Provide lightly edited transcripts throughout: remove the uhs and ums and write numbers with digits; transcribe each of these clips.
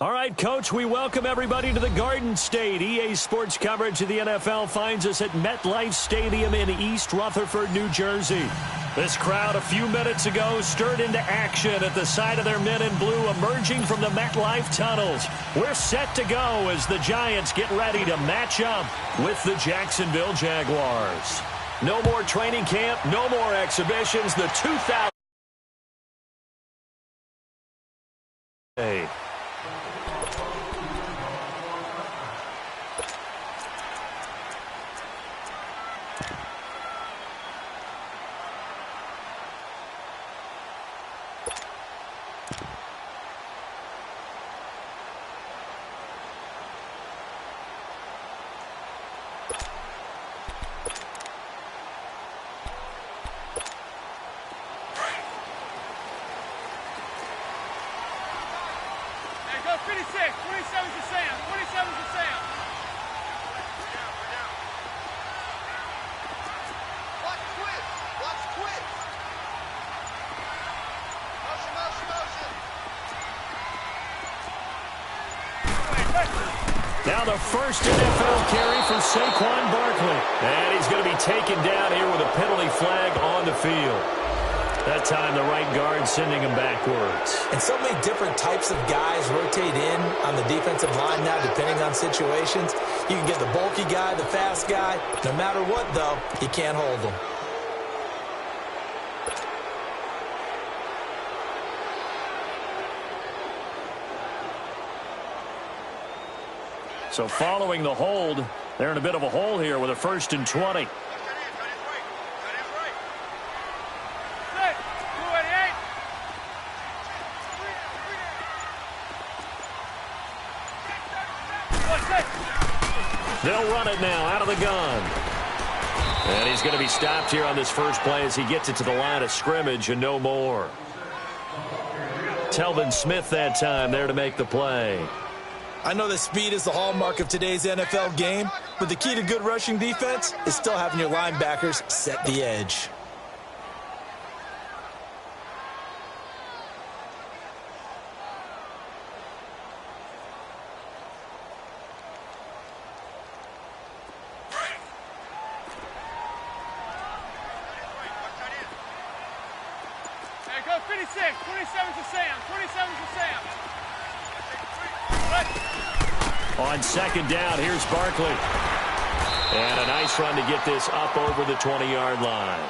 All right, Coach, we welcome everybody to the Garden State. EA Sports coverage of the NFL finds us at MetLife Stadium in East Rutherford, New Jersey. This crowd a few minutes ago stirred into action at the side of their men in blue emerging from the MetLife tunnels. We're set to go as the Giants get ready to match up with the Jacksonville Jaguars. No more training camp, no more exhibitions. The 2000. Now the first NFL carry for Saquon Barkley. And he's going to be taken down here with a penalty flag on the field. That time the right guard sending him backwards. And so many different types of guys rotate in on the defensive line now depending on situations. You can get the bulky guy, the fast guy. No matter what, though, you can't hold them. So following the hold, they're in a bit of a hole here with a 1st and 20. They'll run it now out of the gun. And he's going to be stopped here on this first play as he gets it to the line of scrimmage and no more. Telvin Smith that time there to make the play. I know that speed is the hallmark of today's NFL game, but the key to good rushing defense is still having your linebackers set the edge. Hey, go 56, 27 to Sam, 27 to Sam. On second down, here's Barkley. And a nice run to get this up over the 20-yard line.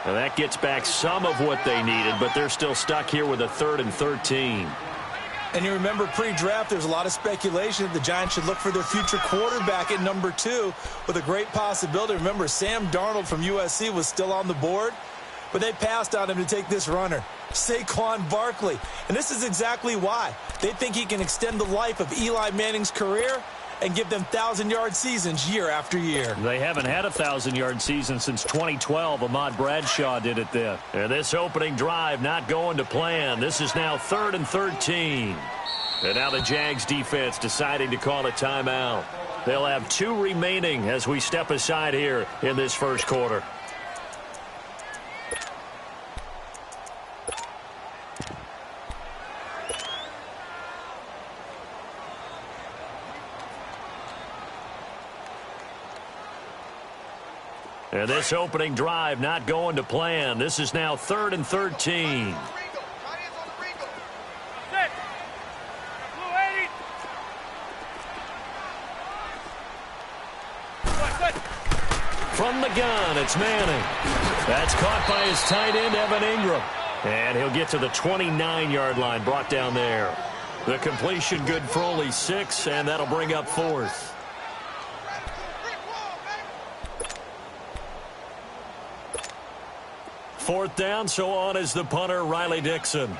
And that gets back some of what they needed, but they're still stuck here with a 3rd and 13. And you remember pre-draft, there's a lot of speculation that the Giants should look for their future quarterback at number 2 with a great possibility. Remember, Sam Darnold from USC was still on the board, but they passed on him to take this runner, Saquon Barkley. And this is exactly why. They think he can extend the life of Eli Manning's career and give them 1,000-yard seasons year after year. They haven't had a 1,000-yard season since 2012. Ahmad Bradshaw did it then. And this opening drive not going to plan. This is now 3rd and 13. And now the Jags defense deciding to call a timeout. They'll have 2 remaining as we step aside here in this first quarter. And this opening drive not going to plan. This is now 3rd and 13. From the gun, it's Manning. That's caught by his tight end, Evan Ingram. And he'll get to the 29-yard line, brought down there. The completion good for only 6, and that'll bring up 4th. Fourth down, so on is the punter, Riley Dixon.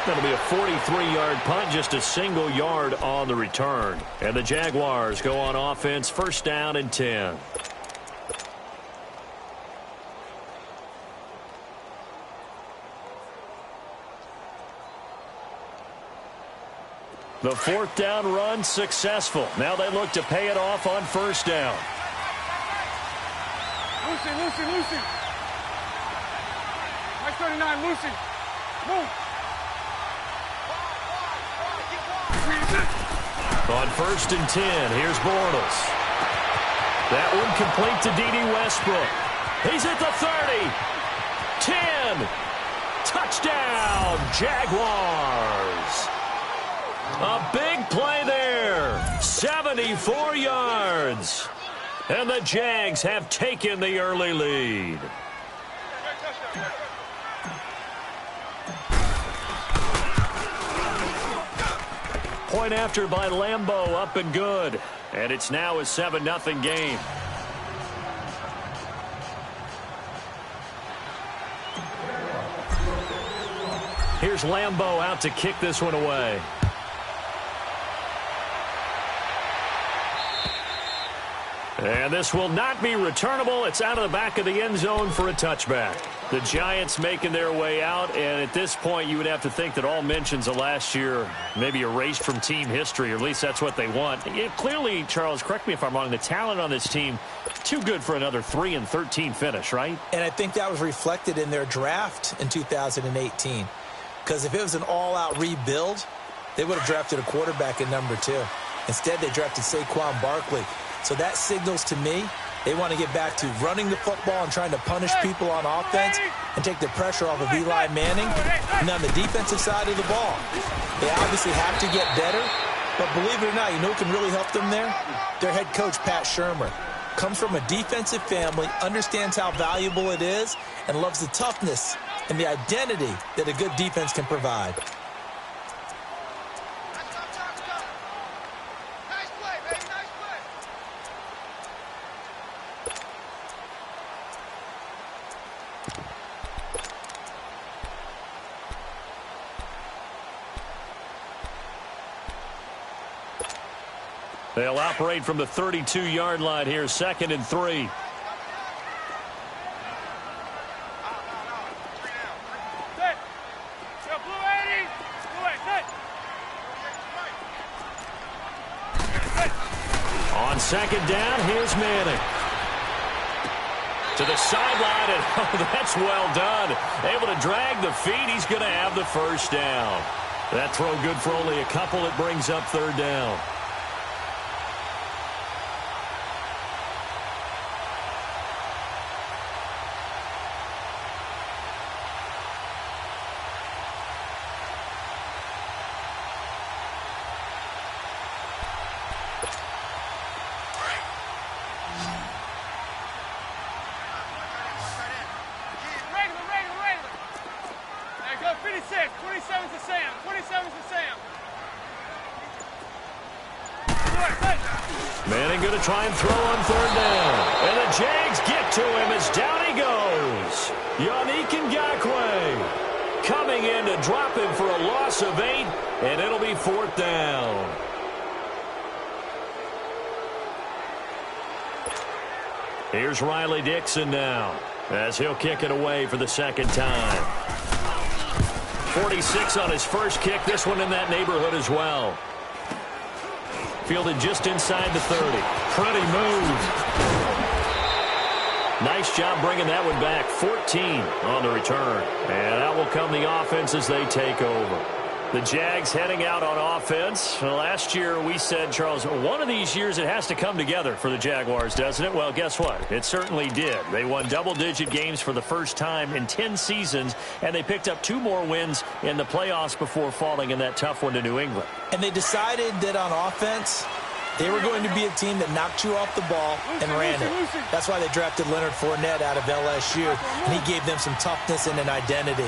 That'll be a 43-yard punt, just a single yard on the return. And the Jaguars go on offense, 1st down and 10. The fourth down run successful. Now they look to pay it off on first down. Lucy. Mike 39, Lucy. Move. On first and 10, here's Bortles. That one complete to D.D. Westbrook. He's at the 30. 10. Touchdown, Jaguars. A big play there. 74 yards. And the Jags have taken the early lead. Point after by Lambeau, up and good. And it's now a 7-0 game. Here's Lambeau out to kick this one away. And this will not be returnable. It's out of the back of the end zone for a touchback. The Giants making their way out, and at this point you would have to think that all mentions of last year maybe erased from team history, or at least that's what they want. Clearly, Charles, correct me if I'm wrong, the talent on this team, too good for another 3-13 finish, right? And I think that was reflected in their draft in 2018. Because if it was an all-out rebuild, they would have drafted a quarterback at number 2. Instead, they drafted Saquon Barkley. So that signals to me they want to get back to running the football and trying to punish people on offense and take the pressure off of Eli Manning. And on the defensive side of the ball, they obviously have to get better. But believe it or not, you know who can really help them there? Their head coach, Pat Shurmur. Comes from a defensive family, understands how valuable it is, and loves the toughness and the identity that a good defense can provide. They'll operate from the 32-yard line here, 2nd and 3. On 2nd down, here's Manning. To the sideline, and oh, that's well done. Able to drag the feet. He's going to have the first down. That throw good for only a couple. It brings up 3rd down. Manning going to try and throw on 3rd down. And the Jags get to him as down he goes. Yannick Ngakoue coming in to drop him for a loss of 8, and it'll be 4th down. Here's Riley Dixon now as he'll kick it away for the 2nd time. 46 on his first kick. This one in that neighborhood as well. Fielded just inside the 30. Pretty move. Nice job bringing that one back. 14 on the return. And out will come the offense as they take over. The Jags heading out on offense. Last year we said, Charles, one of these years it has to come together for the Jaguars, doesn't it? Well, guess what? It certainly did. They won double-digit games for the first time in 10 seasons, and they picked up 2 more wins in the playoffs before falling in that tough one to New England. And they decided that on offense, they were going to be a team that knocked you off the ball and ran it. That's why they drafted Leonard Fournette out of LSU, and he gave them some toughness and an identity.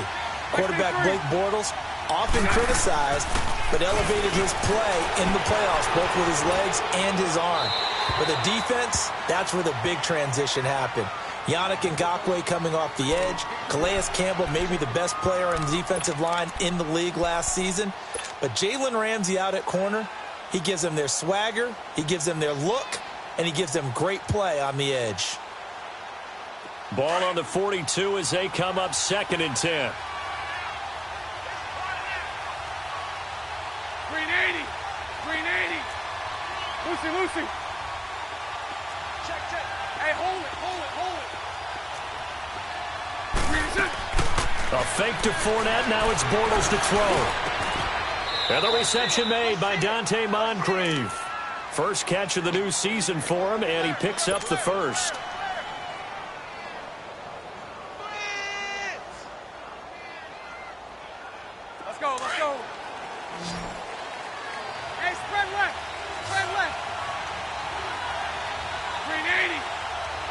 Quarterback Blake Bortles, often criticized, but elevated his play in the playoffs, both with his legs and his arm. For the defense, that's where the big transition happened. Yannick Ngakoue coming off the edge. Calais Campbell, maybe the best player on the defensive line in the league last season. But Jalen Ramsey out at corner, he gives them their swagger, he gives them their look, and he gives them great play on the edge. Ball on the 42 as they come up 2nd and 10. Lucy, Lucy. Check, check. Hey, hold it, hold it, hold it. A fake to Fournette. Now it's Bortles to throw. And the reception made by Dante Moncrief. First catch of the new season for him, and he picks up the first. Let's go, let's go. Hey, spread left. Spread left. Green 80.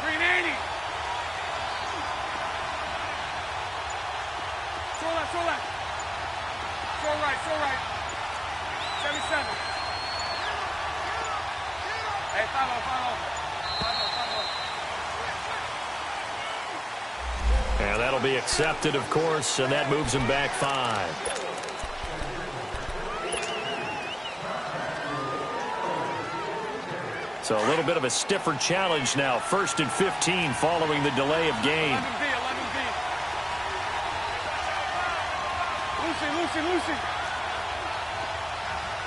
Green 80. Throw left, throw left. Throw right, throw right. 77. Hey, follow, follow. Follow, follow. And that'll be accepted, of course, and that moves him back 5. So a little bit of a stiffer challenge now. 1st and 15 following the delay of game. 11B, 11B. Lucy, Lucy, Lucy.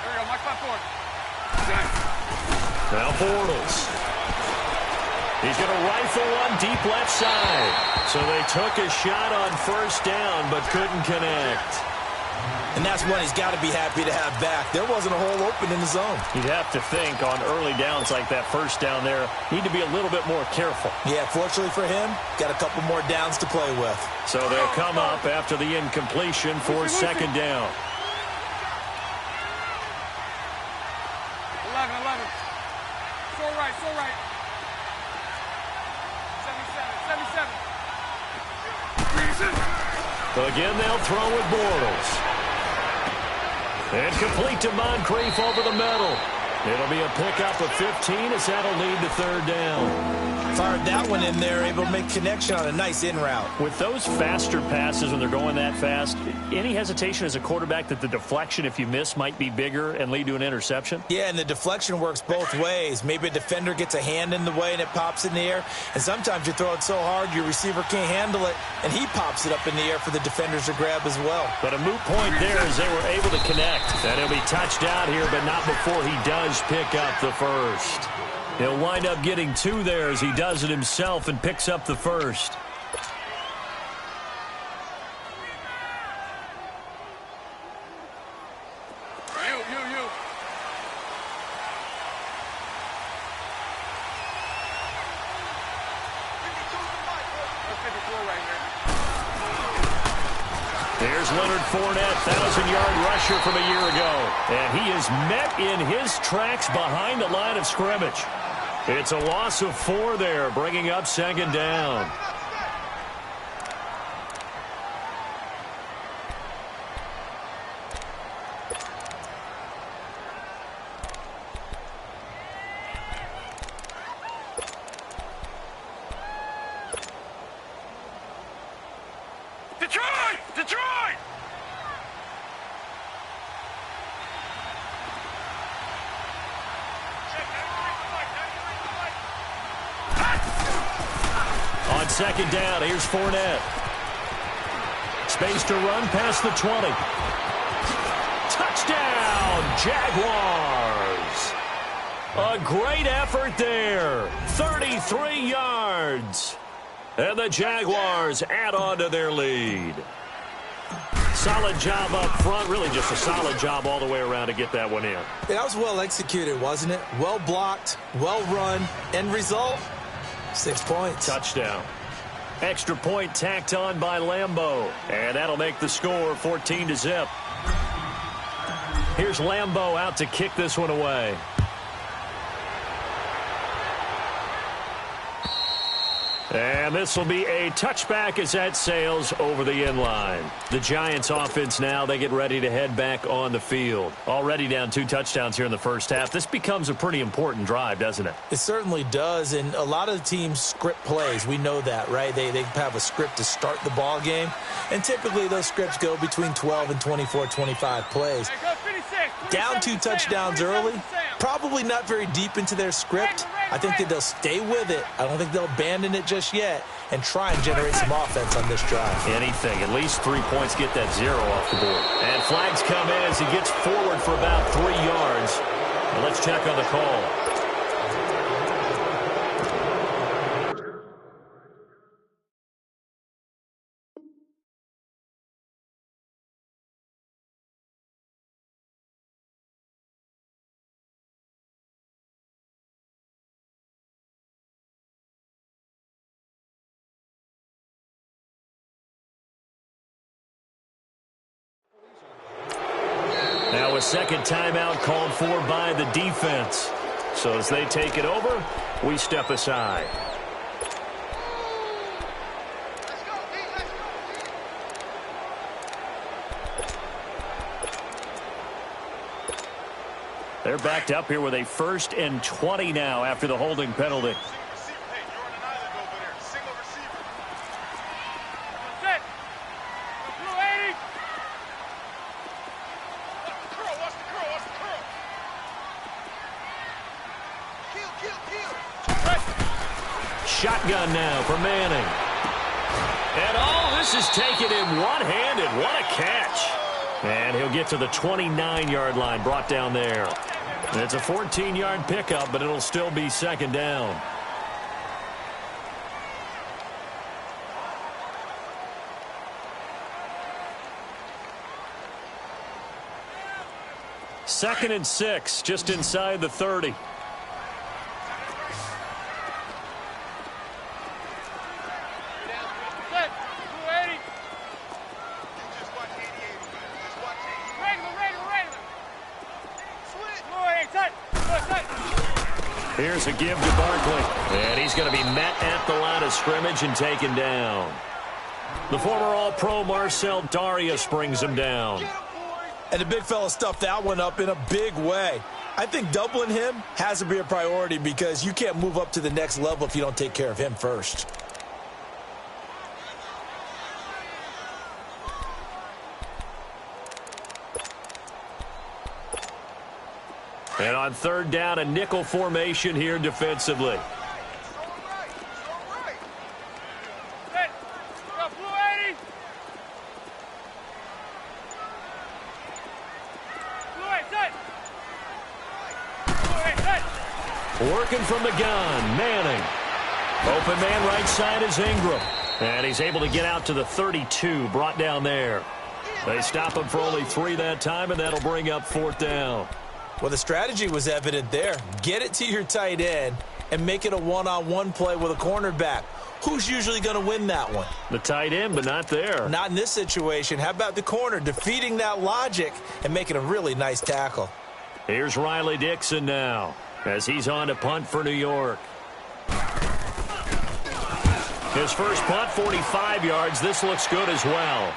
There we go, Mike 5-4. Now Bortles. He's going to rifle one deep left side. So they took a shot on 1st down, but couldn't connect. And that's one he's got to be happy to have back. There wasn't a hole open in the zone. You'd have to think on early downs like that 1st down there, need to be a little bit more careful. Yeah, fortunately for him, got a couple more downs to play with. So they'll come up after the incompletion for 2nd down. 11, 11. So right, so right. 77, 77. Again, they'll throw with Bortles. And complete to Moncrief over the middle. It'll be a pickup of 15 as that'll lead to 3rd down. Fired that one in there, able to make connection on a nice in route. With those faster passes when they're going that fast, any hesitation as a quarterback that the deflection, if you miss, might be bigger and lead to an interception? Yeah, and the deflection works both ways. Maybe a defender gets a hand in the way and it pops in the air. And sometimes you throw it so hard your receiver can't handle it, and he pops it up in the air for the defenders to grab as well. But a moot point there as they were able to connect. And he'll be touched out here, but not before he does pick up the first. He'll wind up getting 2 there as he does it himself and picks up the first. You. There's Leonard Fournette, 1,000-yard rusher from a year ago. And he is met in his tracks behind the line of scrimmage. It's a loss of 4 there, bringing up 2nd down. Detroit! On 2nd down, here's Fournette. Space to run past the 20. Touchdown, Jaguars! A great effort there. 33 yards. And the Jaguars add on to their lead. Solid job up front. Really just a solid job all the way around to get that one in. Yeah, that was well executed, wasn't it? Well blocked, well run. End result, 6 points. Touchdown. Extra point tacked on by Lambeau. And that'll make the score 14-0. Here's Lambeau out to kick this one away. And this will be a touchback as that sails over the end line. The Giants offense now, they get ready to head back on the field. Already down 2 touchdowns here in the first half. This becomes a pretty important drive, doesn't it? It certainly does, and a lot of the teams script plays. We know that, right? They have a script to start the ball game, and typically those scripts go between 12 and 24, 25 plays. Down 2 touchdowns early, probably not very deep into their script. I think that they'll stay with it. I don't think they'll abandon it just yet and try and generate some offense on this drive. Anything. At least 3 points, get that 0 off the board. And flags come in as he gets forward for about 3 yards. And let's check on the call. Now a second timeout called for by the defense. So as they take it over, we step aside. They're backed up here with a 1st and 20 now after the holding penalty. Shotgun now for Manning. And oh, this is taken in one-handed. What a catch. And he'll get to the 29-yard line, brought down there. And it's a 14-yard pickup, but it'll still be 2nd down. Second and 6, just inside the 30. Here's a give to Barkley. And he's going to be met at the line of scrimmage and taken down. The former All-Pro Marcel Darius brings him down. And the big fella stuffed that one up in a big way. I think doubling him has to be a priority because you can't move up to the next level if you don't take care of him first. And on 3rd down, a nickel formation here defensively. Working from the gun, Manning. Open man right side is Ingram. And he's able to get out to the 32, brought down there. They stop him for only 3 that time, and that'll bring up 4th down. Well, the strategy was evident there. Get it to your tight end and make it a one-on-one play with a cornerback. Who's usually going to win that one? The tight end, but not there. Not in this situation. How about the corner defeating that logic and making a really nice tackle? Here's Riley Dixon now as he's on to punt for New York. His first punt, 45 yards. This looks good as well.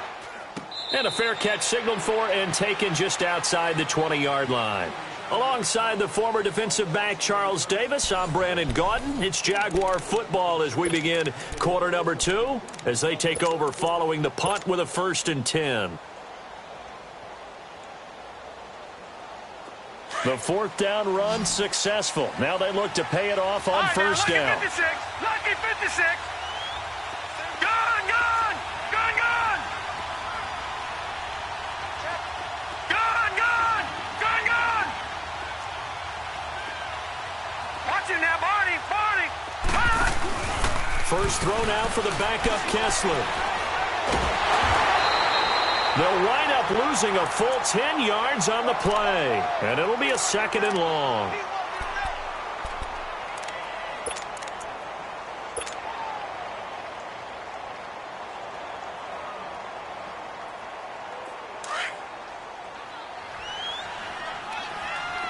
And a fair catch signaled for and taken just outside the 20-yard line. Alongside the former defensive back Charles Davis, I'm Brandon Gaudin. It's Jaguar football as we begin quarter number 2 as they take over following the punt with a 1st and 10. The 4th down run successful. Now they look to pay it off on 1st down. Lucky 56. Lucky 56. Gone, gone. Gone, gone. Gone, gone. Gone, gone. Watch him now, Barney. Barney. First throw now for the backup Kessler. They'll wind up losing a full 10 yards on the play. And it'll be a 2nd and long.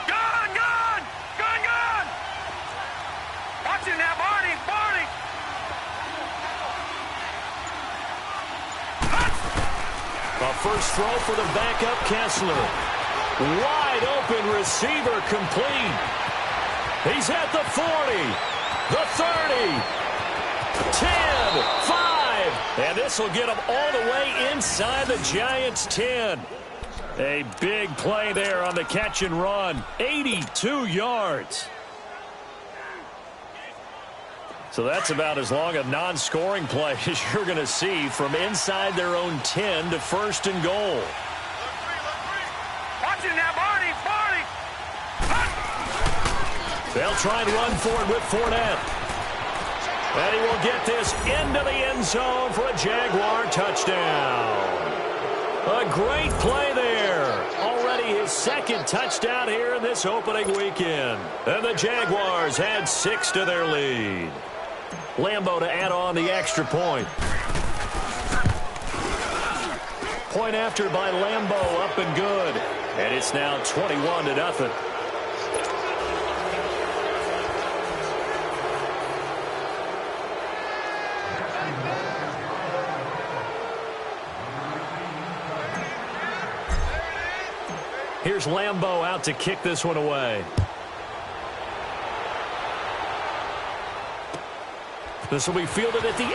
Gone, gone. Gone, gone. Watch him now, Barney. Barney. A first throw for the backup Kessler. Wide open receiver complete. He's at the 40, the 30, 10, 5. And this will get him all the way inside the Giants' 10. A big play there on the catch and run. 82 yards. So that's about as long a non-scoring play as you're going to see from inside their own 10 to 1st and goal. Watch it now, Barney. Barney. They'll try and run for it with Fournette. And he will get this into the end zone for a Jaguar touchdown. A great play there. Already his second touchdown here in this opening weekend. And the Jaguars add 6 to their lead. Lambeau to add on the extra point. Point after by Lambeau, up and good. And it's now 21-0. Here's Lambeau out to kick this one away. This will be fielded at the 8.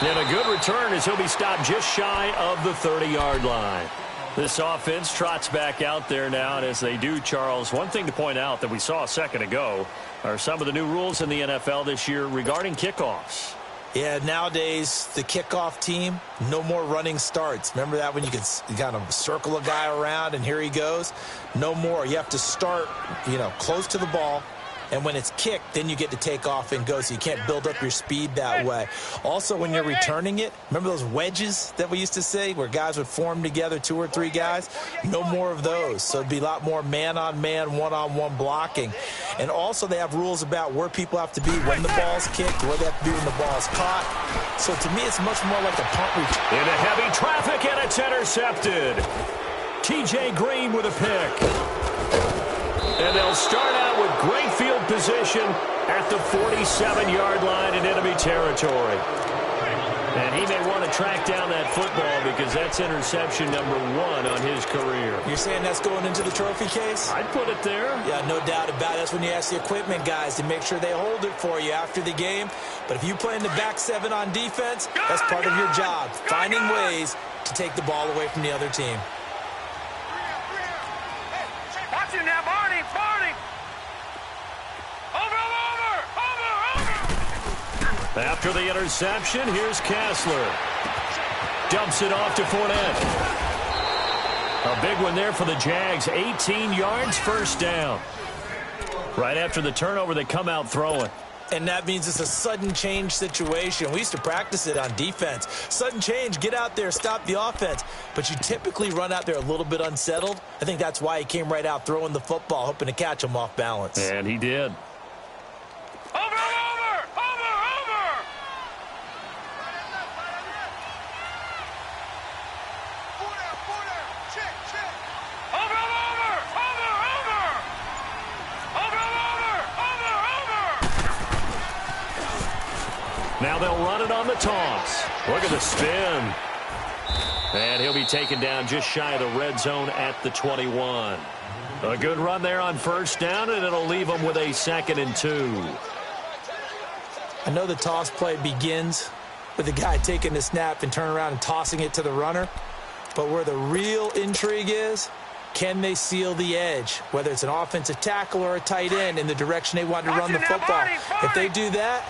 And a good return as he'll be stopped just shy of the 30-yard line. This offense trots back out there now, and as they do, Charles, one thing to point out that we saw a second ago are some of the new rules in the NFL this year regarding kickoffs. Yeah, nowadays, the kickoff team, no more running starts. Remember that when you could kind of circle a guy around and here he goes? No more. You have to start, close to the ball. And when it's kicked, then you get to take off and go, so you can't build up your speed that way. Also, when you're returning it, remember those wedges that we used to say where guys would form together, 2 or 3 guys? No more of those. So it'd be a lot more man-on-man, one-on-one blocking. And also they have rules about where people have to be when the ball's kicked, where they have to be when the ball's caught. So to me, it's much more like a punt return. Into heavy traffic, and it's intercepted. T.J. Green with a pick. And they'll start out with great field position at the 47-yard line in enemy territory. And he may want to track down that football because that's interception number 1 on his career. You're saying that's going into the trophy case? I'd put it there. Yeah, no doubt about it. That's when you ask the equipment guys to make sure they hold it for you after the game. But if you play in the back 7 on defense, that's part of your job, finding ways to take the ball away from the other team. Watch him now, Barney. Over. After the interception, here's Kessler. Dumps it off to Fournette. A big one there for the Jags. 18 yards, first down. Right after the turnover, they come out throwing. And that means it's a sudden change situation. We used to practice it on defense. Sudden change, get out there, stop the offense. But you typically run out there a little bit unsettled. I think that's why he came right out throwing the football, hoping to catch him off balance. And he did. Over. Check. Over. Now they'll run it on the toss. Look at the spin. And he'll be taken down just shy of the red zone at the 21. A good run there on first down, and it'll leave them with a 2nd and 2. I know the toss play begins with the guy taking the snap and turning around and tossing it to the runner. But where the real intrigue is, can they seal the edge, whether it's an offensive tackle or a tight end, in the direction they want to run the football? If they do that,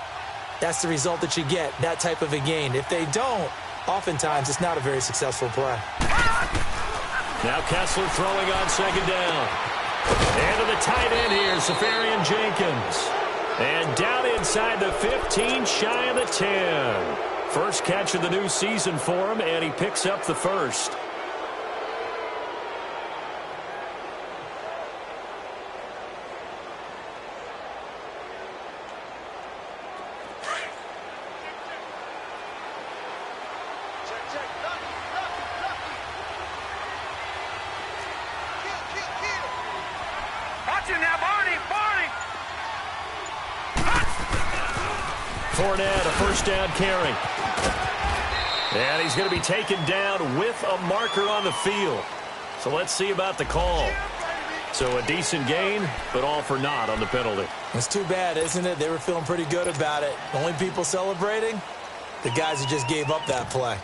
that's the result that you get, that type of a gain. If they don't, oftentimes it's not a very successful play. Now Kessler throwing on 2nd down. And to the tight end here, Safarian Jenkins. And down inside the 15, shy of the 10. First catch of the new season for him, and he picks up the first. Fournette, a first down carry. And he's going to be taken down with a marker on the field. So let's see about the call. So a decent gain, but all for naught on the penalty. It's too bad, isn't it? They were feeling pretty good about it. The only people celebrating, the guys who just gave up that play.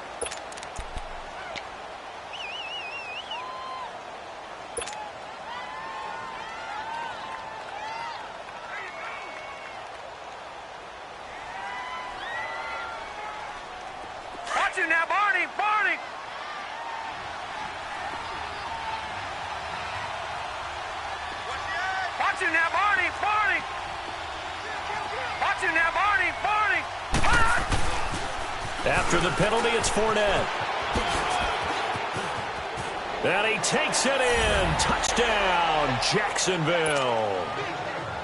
Watch him now, Barney. Watch Watch it now, Barney. Barney. Watch it now, Barney. Barney. After the penalty, it's Fournette. And he takes it in. Touchdown, Jacksonville.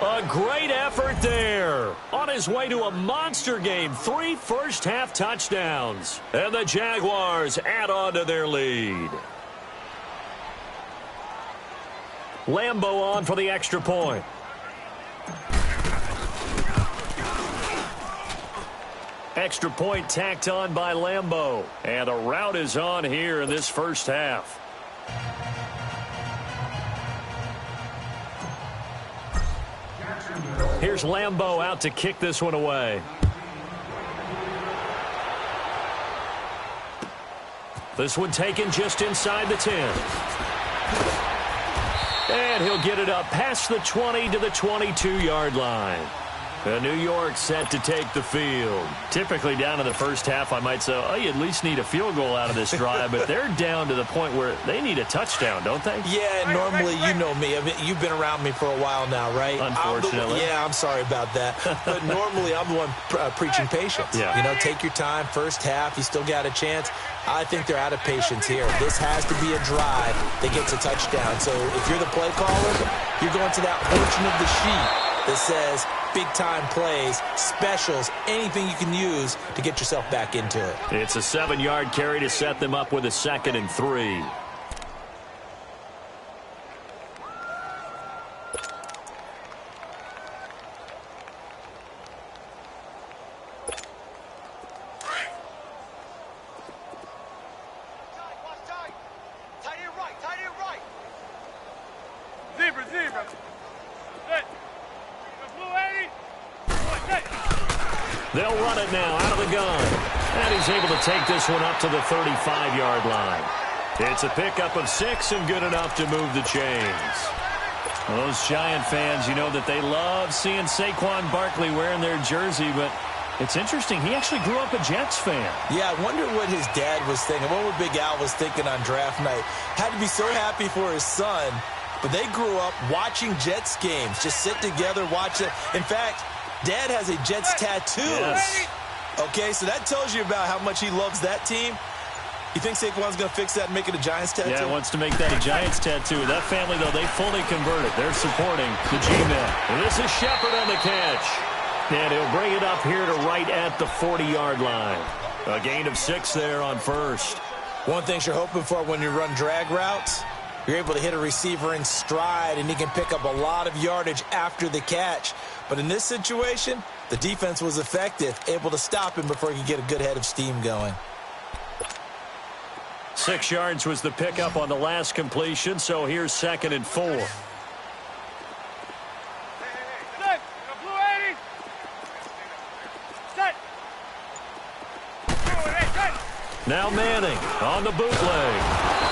A great effort there. On his way to a monster game. 3 first-half touchdowns. And the Jaguars add on to their lead. Lambo on for the extra point. Extra point tacked on by Lambo. And a rout is on here in this first half. Here's Lambo out to kick this one away. This one taken just inside the 10. And he'll get it up past the 20 to the 22-yard line. New York set to take the field. Typically down in the first half, I might say, oh, you at least need a field goal out of this drive, but they're down to the point where they need a touchdown, don't they? Yeah, normally, you know me. I mean, you've been around me for a while now, right? Unfortunately. I'm sorry about that. But normally, I'm the one preaching patience. Yeah. You know, take your time. First half, you still got a chance. I think they're out of patience here. This has to be a drive that gets a touchdown. So if you're the play caller, you're going to that portion of the sheet that says big-time plays, specials, anything you can use to get yourself back into it. It's a 7-yard carry to set them up with a 2nd and 3. They'll run it now out of the gun. And he's able to take this one up to the 35-yard line. It's a pickup of 6 and good enough to move the chains. Well, those Giant fans, you know that they love seeing Saquon Barkley wearing their jersey, but it's interesting. He actually grew up a Jets fan. Yeah, I wonder what his dad was thinking. What Big Al was thinking on draft night. Had to be so happy for his son, but they grew up watching Jets games. Just sit together, watch it. In fact, Dad has a Jets tattoo. Yes. Okay, so that tells you about how much he loves that team. You think Saquon's going to fix that and make it a Giants tattoo? Yeah, wants to make that a Giants tattoo. That family, though, they fully converted. They're supporting the G-Men. This is Shepard on the catch. And he'll bring it up here to right at the 40-yard line. A gain of 6 there on first. One thing you're hoping for when you run drag routes, you're able to hit a receiver in stride, and he can pick up a lot of yardage after the catch. But in this situation, the defense was effective, able to stop him before he could get a good head of steam going. 6 yards was the pickup on the last completion, so here's 2nd and 4. Now Manning on the bootleg.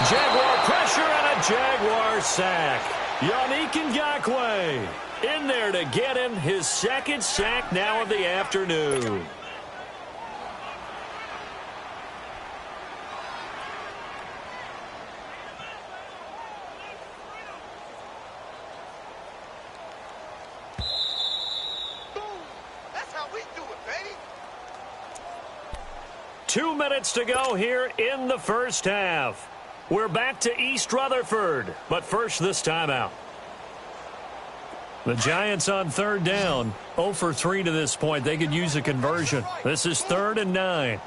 Jaguar pressure and a Jaguar sack. Yannick Ngakoue in there to get him his 2nd sack now of the afternoon. Boom. That's how we do it, baby. 2 minutes to go here in the first half. We're back to East Rutherford, but first this timeout. The Giants on 3rd down, 0 for 3 to this point. They could use a conversion. This is 3rd and 9.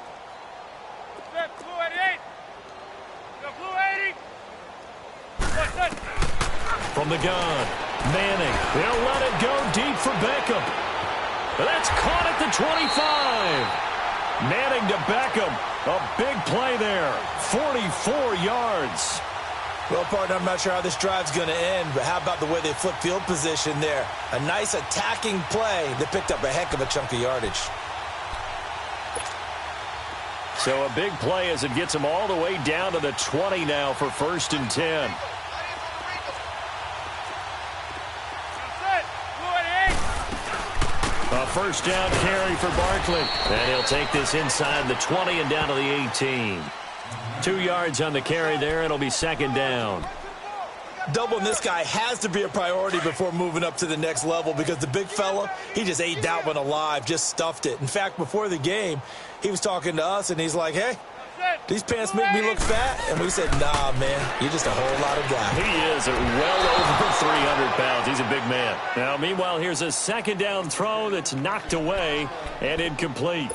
From the gun, Manning. They'll let it go deep for Beckham. That's caught at the 25. Manning to Beckham. A big play there. 44 yards. Well, partner, I'm not sure how this drive's going to end, but how about the way they flip field position there? A nice attacking play that picked up a heck of a chunk of yardage. So a big play as it gets them all the way down to the 20 now for 1st and 10. A first down carry for Barkley. And he'll take this inside the 20 and down to the 18. 2 yards on the carry there. It'll be 2nd down. Doubling this guy has to be a priority before moving up to the next level because the big fella, he just ate that one alive, just stuffed it. In fact, before the game, he was talking to us, and he's like, hey, these pants make me look fat. And we said, nah, man, you're just a whole lot of guy. He is well over 300 pounds. He's a big man. Now, meanwhile, here's a second down throw that's knocked away and incomplete.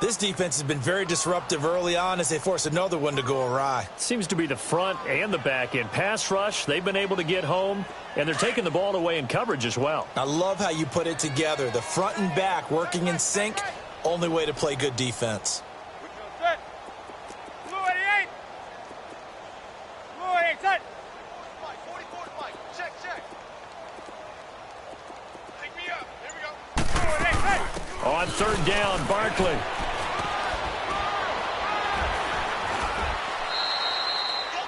This defense has been very disruptive early on as they force another one to go awry. Seems to be the front and the back end. Pass rush, they've been able to get home, and they're taking the ball away in coverage as well. I love how you put it together. The front and back working in sync, only way to play good defense. On third down, Barkley.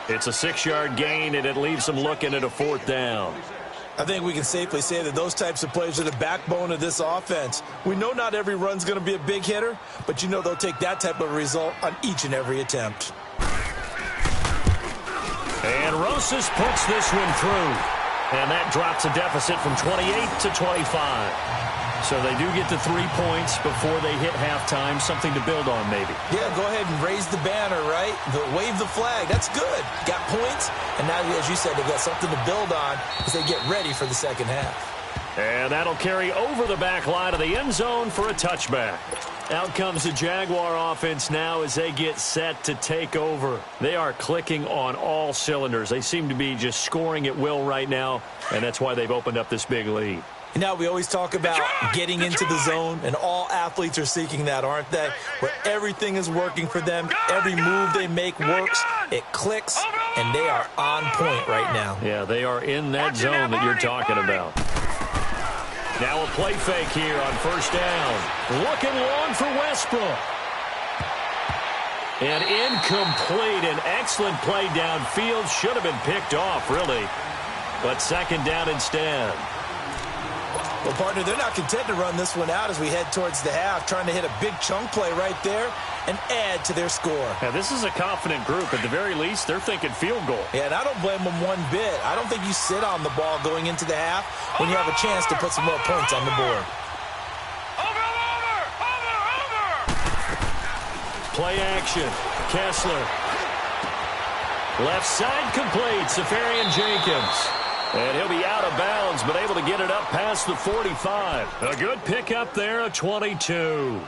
It's a 6-yard gain, and it leaves them looking at a fourth down. I think we can safely say that those types of plays are the backbone of this offense. We know not every run's going to be a big hitter, but you know they'll take that type of result on each and every attempt. And Rosas puts this one through. And that drops a deficit from 28 to 25. So they do get the 3 points before they hit halftime. Something to build on, maybe. Yeah, go ahead and raise the banner, right? Wave the flag. That's good. Got points. And now, as you said, they've got something to build on as they get ready for the second half. And that'll carry over the back line of the end zone for a touchback. Out comes the Jaguar offense now as they get set to take over. They are clicking on all cylinders. They seem to be just scoring at will right now, and that's why they've opened up this big lead. Now, we always talk about getting into the zone, and all athletes are seeking that, aren't they? Where everything is working for them. Every move they make works. It clicks, and they are on point right now. Yeah, they are in that zone that you're talking about. Now a play fake here on first down. Looking long for Westbrook. And incomplete. An excellent play downfield. Should have been picked off, really. But second down instead. Well, partner, they're not content to run this one out as we head towards the half, trying to hit a big chunk play right there and add to their score. Now, this is a confident group. At the very least, they're thinking field goal. Yeah, and I don't blame them one bit. I don't think you sit on the ball going into the half when you have a chance to put some more points on the board. Play action. Kessler. Left side complete. Safarian Jenkins. And he'll be out of bounds, but able to get it up past the 45. A good pickup there, a 22.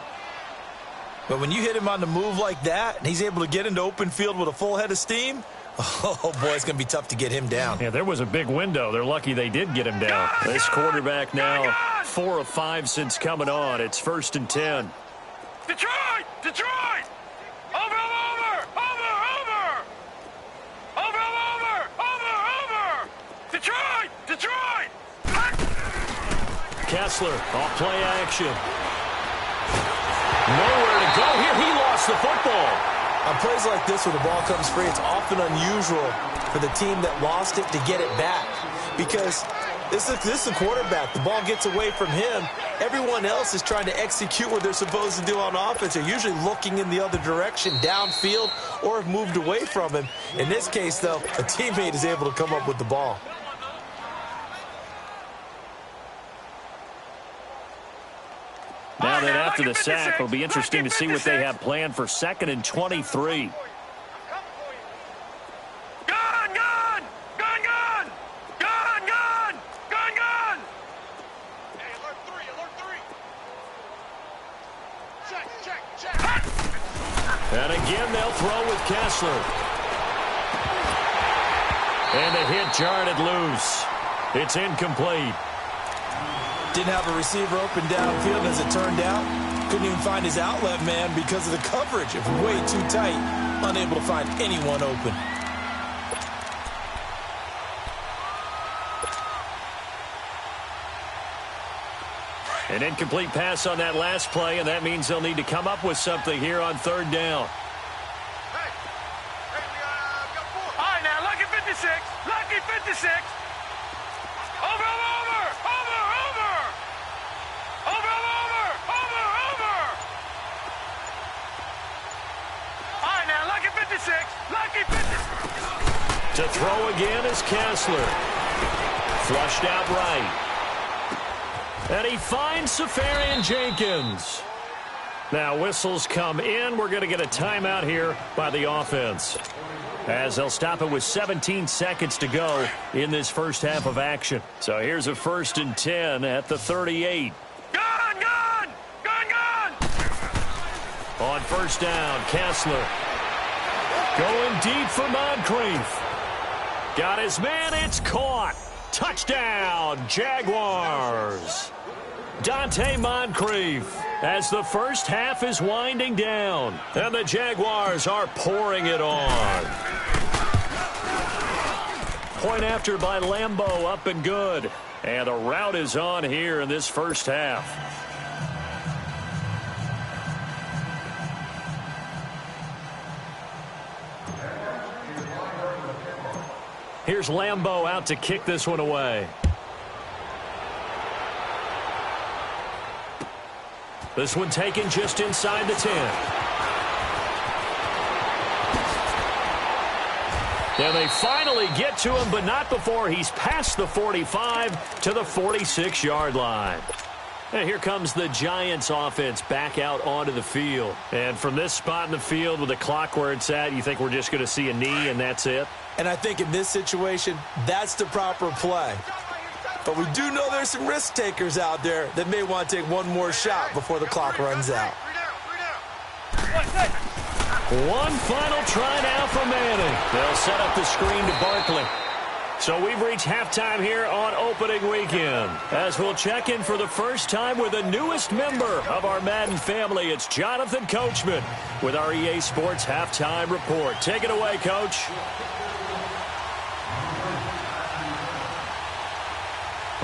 But when you hit him on the move like that, and he's able to get into open field with a full head of steam, oh, boy, it's going to be tough to get him down. Yeah, there was a big window. They're lucky they did get him down. This quarterback now 4 of 5 since coming on. It's 1st and 10. Detroit! Detroit! Over! Detroit! Detroit! Kessler off play action. Nowhere to go here. He lost the football. On plays like this where the ball comes free, it's often unusual for the team that lost it to get it back. Because this is a quarterback. The ball gets away from him. Everyone else is trying to execute what they're supposed to do on offense. They're usually looking in the other direction, downfield, or have moved away from him. In this case, though, a teammate is able to come up with the ball. Now that after the sack, it'll be interesting to see what they have planned for 2nd and 23. And again, they'll throw with Kessler. And the hit jarred it loose. It's incomplete. Didn't have a receiver open downfield as it turned out. Couldn't even find his outlet man because of the coverage. It was way too tight. Unable to find anyone open. An incomplete pass on that last play, and that means they'll need to come up with something here on 3rd down. Hey, we got 4. All right, now, lucky 56. Lucky 56. Over. All right, now, lucky 56. Lucky 56. To throw again is Kessler. Flushed out right. And he finds Safarian Jenkins. Now whistles come in. We're going to get a timeout here by the offense, as they'll stop it with 17 seconds to go in this first half of action. So here's a 1st and 10 at the 38. Gun! Gun! Gun! Gun! On first down, Kessler going deep for Moncrief. Got his man. It's caught. Touchdown, Jaguars. Dante Moncrief, as the first half is winding down, and the Jaguars are pouring it on. Point after by Lambeau, up and good. And a rout is on here in this first half. Here's Lambeau out to kick this one away. This one taken just inside the 10. And they finally get to him, but not before he's past the 45 to the 46-yard line. And here comes the Giants offense back out onto the field. And from this spot in the field with the clock where it's at, you think we're just going to see a knee and that's it? And I think in this situation, that's the proper play. But we do know there's some risk takers out there that may want to take one more shot before the clock runs out. One final try now for Manning. They'll set up the screen to Barkley. So we've reached halftime here on opening weekend, as we'll check in for the first time with the newest member of our Madden family. It's Jonathan Coachman with our EA Sports Halftime Report. Take it away, Coach.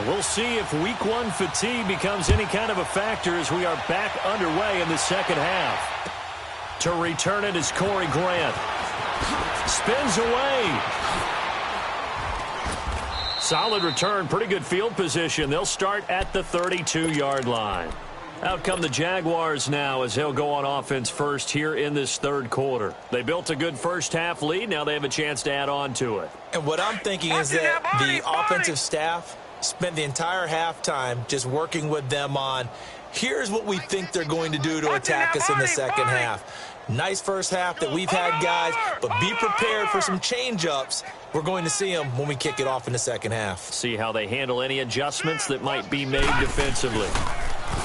We'll see if week one fatigue becomes any kind of a factor as we are back underway in the second half. To return it is Corey Grant. Spins away. Solid return, pretty good field position. They'll start at the 32-yard line. Out come the Jaguars now as they'll go on offense first here in this third quarter. They built a good first half lead. Now they have a chance to add on to it. And what I'm thinking is that the offensive staff spent the entire halftime just working with them on, here's what we think they're going to do to attack us in the second half. Nice first half that we've had, guys, but be prepared for some change-ups. We're going to see them when we kick it off in the second half. See how they handle any adjustments that might be made defensively.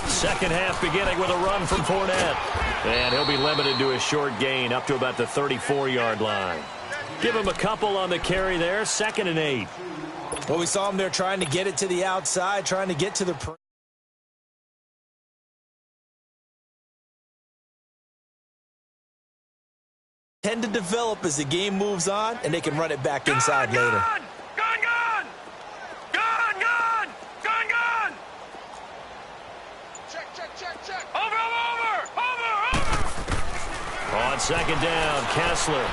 Second half beginning with a run from Fournette. And he'll be limited to a short gain up to about the 34-yard line. Give him a couple on the carry there, 2nd and 8. Well, we saw him there trying to get it to the outside, trying to get to the tend to develop as the game moves on, and they can run it back inside later. Gun! Gun! Gun! Gun! Gun! Gun! Check! Over! On second down, Kessler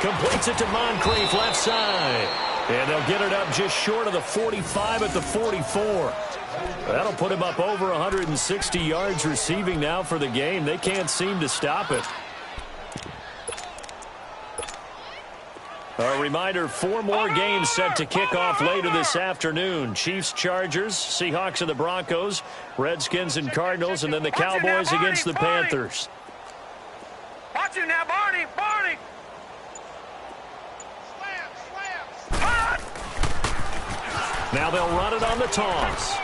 completes it to Moncrief, left side. And they'll get it up just short of the 45 at the 44. That'll put him up over 160 yards receiving now for the game. They can't seem to stop it. A reminder, 4 more games set to kick off later this afternoon. Chiefs, Chargers, Seahawks and the Broncos, Redskins and Cardinals, and then the Cowboys against the Panthers. Watch him now, Barney! Now they'll run it on the toss.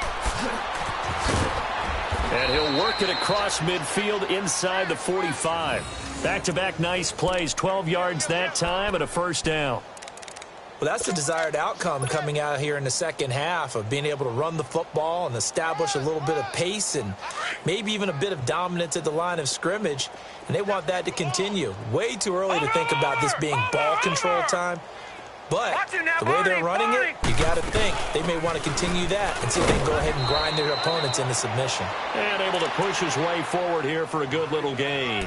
And he'll work it across midfield inside the 45. Back-to-back nice plays, 12 yards that time and a first down. Well, that's the desired outcome coming out here in the second half of being able to run the football and establish a little bit of pace and maybe even a bit of dominance at the line of scrimmage. And they want that to continue. Way too early to think about this being ball control time. But the way they're running it, you got to think they may want to continue that and see if they can go ahead and grind their opponents into submission. And able to push his way forward here for a good little gain.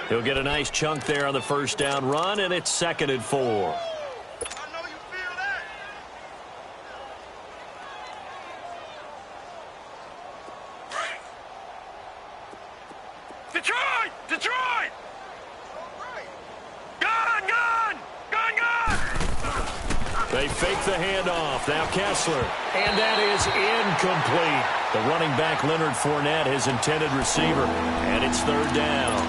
He'll get a nice chunk there on the first down run, and it's 2nd and 4. Detroit! Gun! fake the handoff. Now Kessler. And that is incomplete. The running back, Leonard Fournette, his intended receiver. And it's third down.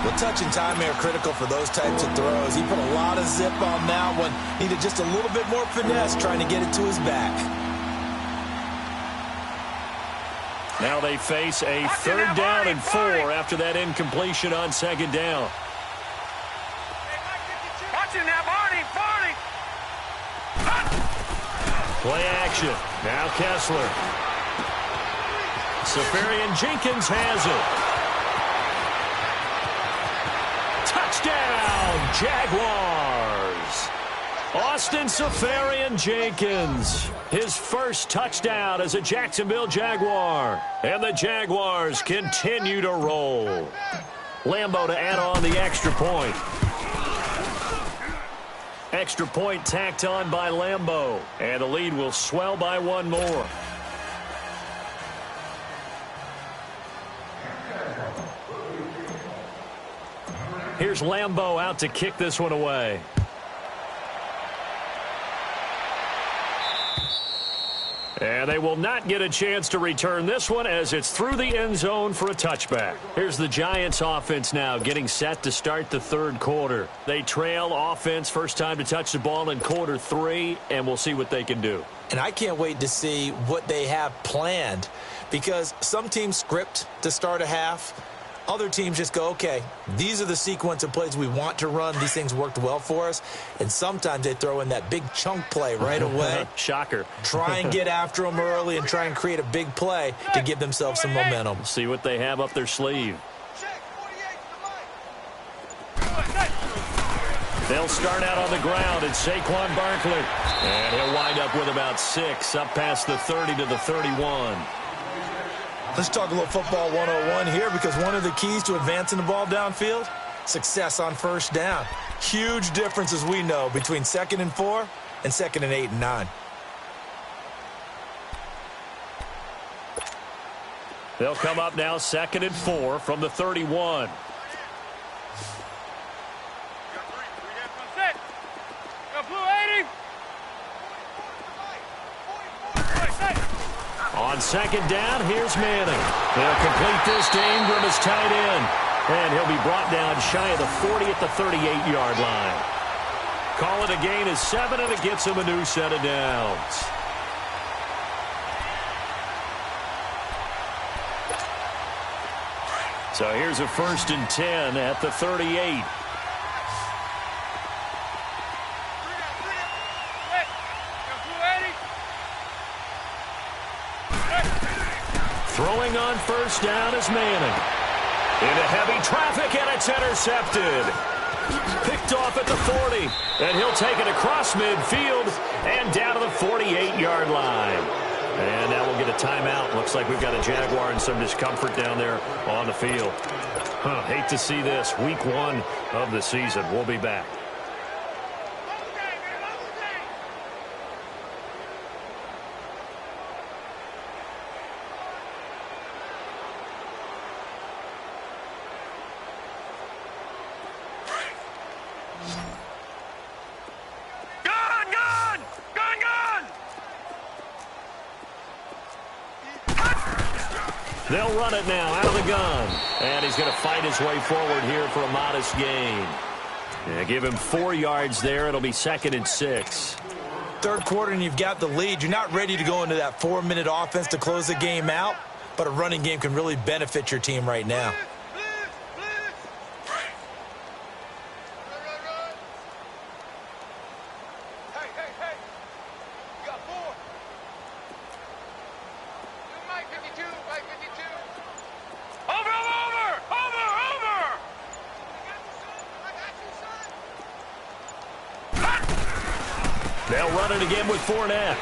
Well, touch and timing are critical for those types of throws. He put a lot of zip on that one. Needed just a little bit more finesse trying to get it to his back. Now they face a third down and 4 after that incompletion on second down. Watching that, Barney. Play action. Now Kessler. Safarian Jenkins has it. Touchdown, Jaguars. Austin Safarian Jenkins, his first touchdown as a Jacksonville Jaguar. And the Jaguars continue to roll. Lambo to add on the extra point. Extra point tacked on by Lambo. And the lead will swell by one more. Here's Lambo out to kick this one away. And they will not get a chance to return this one as it's through the end zone for a touchback. Here's the Giants offense now getting set to start the third quarter. They trail offense, first time to touch the ball in quarter 3, and we'll see what they can do. And I can't wait to see what they have planned, because some teams script to start a half. Other teams just go, okay, these are the sequence of plays we want to run. These things worked well for us. And sometimes they throw in that big chunk play right away. Shocker. Try and get after them early and try and create a big play to give themselves some momentum. See what they have up their sleeve. They'll start out on the ground. It's Saquon Barkley. And he'll wind up with about 6 up past the 30 to the 31. Let's talk a little football 101 here, because one of the keys to advancing the ball downfield, success on first down. Huge difference, as we know, between 2nd and 4 and 2nd and 8 and 9. They'll come up now 2nd and 4 from the 31. On second down, here's Manning. They'll complete this to Ingram as tight end. And he'll be brought down shy of the 40 at the 38-yard line. Call it a gain of 7, and it gets him a new set of downs. So here's a 1st and 10 at the 38. Throwing on first down is Manning. Into heavy traffic, and it's intercepted. Picked off at the 40. And he'll take it across midfield and down to the 48-yard line. And now we'll get a timeout. Looks like we've got a Jaguar in some discomfort down there on the field. Hate to see this. Week 1 of the season. We'll be back. They'll run it now out of the gun. And he's going to fight his way forward here for a modest gain. Yeah, give him 4 yards there. It'll be 2nd and 6. Third quarter, and you've got the lead. You're not ready to go into that 4-minute offense to close the game out, but a running game can really benefit your team right now. They'll run it again with Fournette.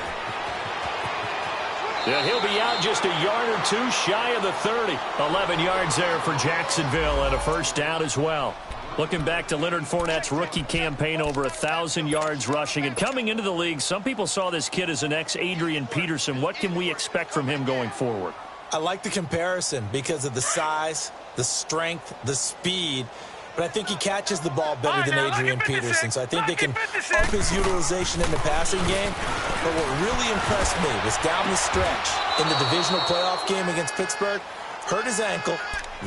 Yeah, he'll be out just a yard or 2 shy of the 30. 11 yards there for Jacksonville and a first down as well. Looking back to Leonard Fournette's rookie campaign, over 1,000 yards rushing. And coming into the league, some people saw this kid as an ex-Adrian Peterson. What can we expect from him going forward? I like the comparison because of the size, the strength, the speed. but I think he catches the ball better than Adrian Peterson. So I think they can up his utilization in the passing game. But what really impressed me was down the stretch in the divisional playoff game against Pittsburgh, hurt his ankle,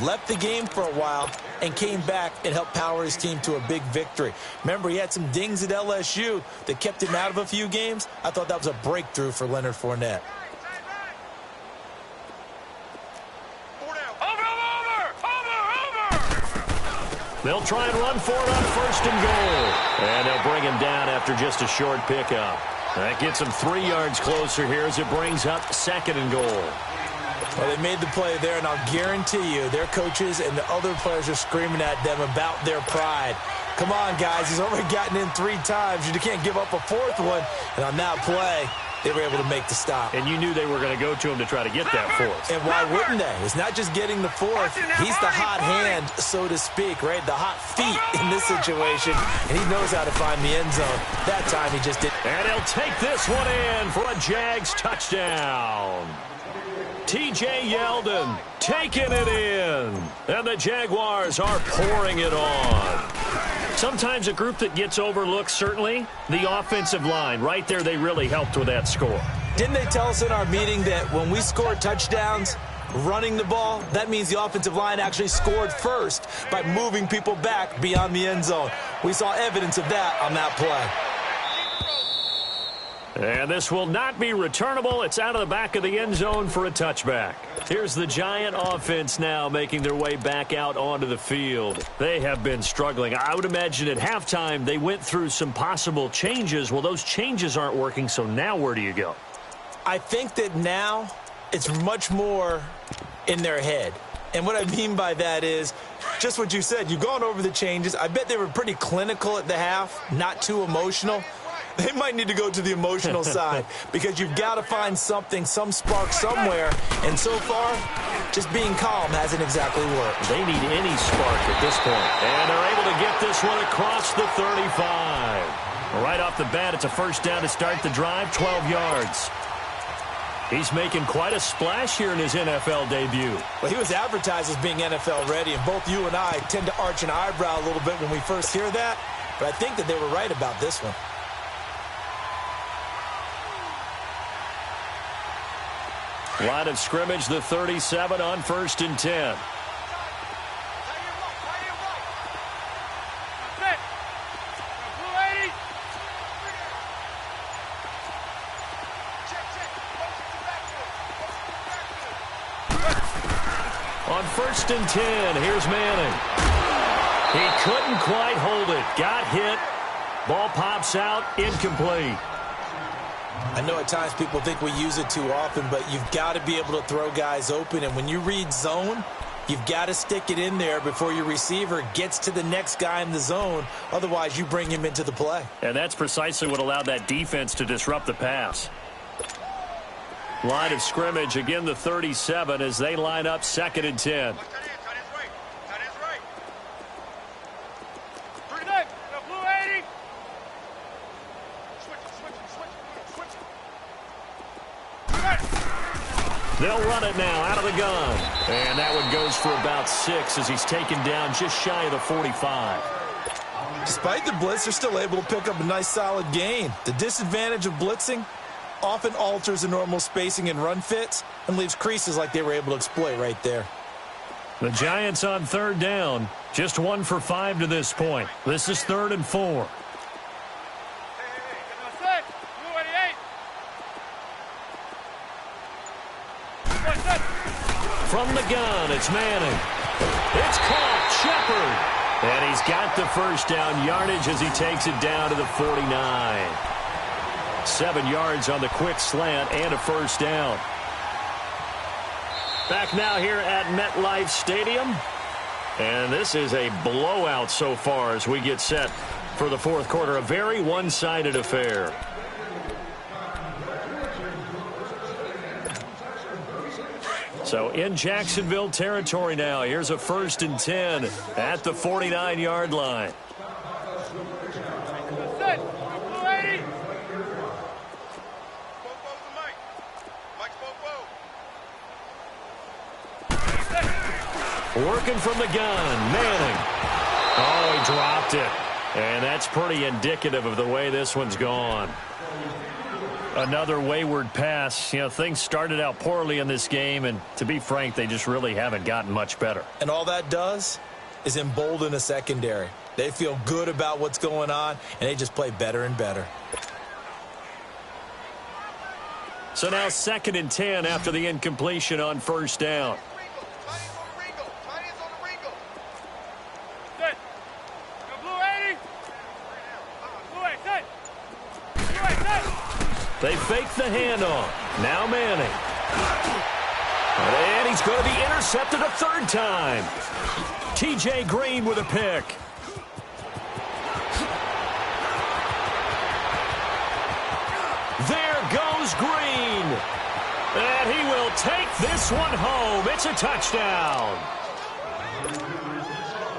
left the game for a while, and came back and helped power his team to a big victory. Remember, he had some dings at LSU that kept him out of a few games. I thought that was a breakthrough for Leonard Fournette. They'll try and run for it on first and goal. And they'll bring him down after just a short pickup. That gets him 3 yards closer here as it brings up second and goal. Well, they made the play there, and I'll guarantee you their coaches and the other players are screaming at them about their pride. Come on, guys. He's already gotten in 3 times. You can't give up a 4th one. And on that play, they were able to make the stop. And you knew they were going to go to him to try to get that 4th. And why wouldn't they? It's not just getting the 4th. He's the hot hand, so to speak, right? The hot feet in this situation. And he knows how to find the end zone. That time he just didn't. And he'll take this one in for a Jags touchdown. T.J. Yeldon taking it in. And the Jaguars are pouring it on. Sometimes a group that gets overlooked, certainly, the offensive line. Right there, they really helped with that score. Didn't they tell us in our meeting that when we score touchdowns running the ball, that means the offensive line actually scored first by moving people back beyond the end zone? We saw evidence of that on that play. And this will not be returnable. It's out of the back of the end zone for a touchback. Here's the Giant offense now making their way back out onto the field. They have been struggling. I would imagine at halftime they went through some possible changes. Well, those changes aren't working, so now where do you go? I think that now it's much more in their head. And what I mean by that is just what you said. You've gone over the changes. I bet they were pretty clinical at the half, not too emotional. They might need to go to the emotional side because you've got to find something, some spark somewhere. And so far, just being calm hasn't exactly worked. They need any spark at this point. And they're able to get this one across the 35. Right off the bat, it's a first down to start the drive, 12 yards. He's making quite a splash here in his NFL debut. Well, he was advertised as being NFL ready, and both you and I tend to arch an eyebrow a little bit when we first hear that. But I think that they were right about this one. Line of scrimmage, the 37 on first and 10. On first and 10, here's Manning. He couldn't quite hold it. Got hit. Ball pops out, incomplete. I know at times people think we use it too often, but you've got to be able to throw guys open. And when you read zone, you've got to stick it in there before your receiver gets to the next guy in the zone. Otherwise, you bring him into the play. And that's precisely what allowed that defense to disrupt the pass. Line of scrimmage, again the 37 as they line up second and 10. They'll run it now out of the gun. And that one goes for about 6 as he's taken down just shy of the 45. Despite the blitz, they're still able to pick up a nice solid gain. The disadvantage of blitzing often alters the normal spacing and run fits and leaves creases like they were able to exploit right there. The Giants on third down. Just 1 for 5 to this point. This is 3rd and 4. From the gun, it's Manning. It's caught, Shepard. And he's got the first down yardage as he takes it down to the 49. 7 yards on the quick slant and a first down. Back now here at MetLife Stadium. And this is a blowout so far as we get set for the fourth quarter. A very one-sided affair. So in Jacksonville territory now. Here's a 1st and 10 at the 49-yard line. Working from the gun, Manning. Oh, he dropped it. And that's pretty indicative of the way this one's gone. Another wayward pass. You know, things started out poorly in this game, and to be frank, they just really haven't gotten much better. And all that does is embolden a secondary. They feel good about what's going on, and they just play better and better. So now 2nd and 10 after the incompletion on first down. They fake the handoff. Now Manning. And he's going to be intercepted a third time. T.J. Green with a pick. There goes Green. And he will take this one home. It's a touchdown.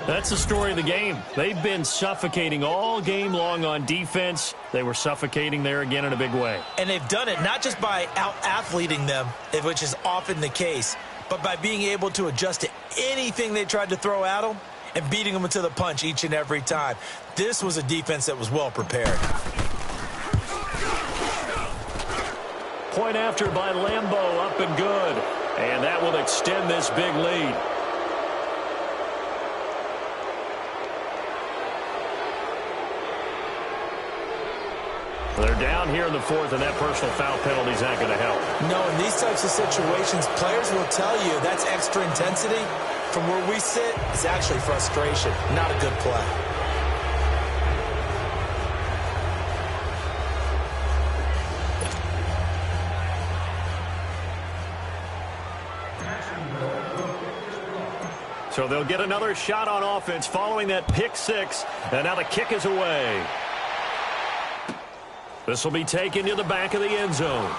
That's the story of the game. They've been suffocating all game long on defense. They were suffocating there again in a big way. And they've done it not just by out-athleting them, which is often the case, but by being able to adjust to anything they tried to throw at them and beating them to the punch each and every time. This was a defense that was well prepared. Point after by Lambeau, up and good. And that will extend this big lead. They're down here in the 4th, and that personal foul penalty is not going to help. No, in these types of situations, players will tell you that's extra intensity. From where we sit, it's actually frustration, not a good play. So they'll get another shot on offense following that pick 6, and now the kick is away. This will be taken to the back of the end zone.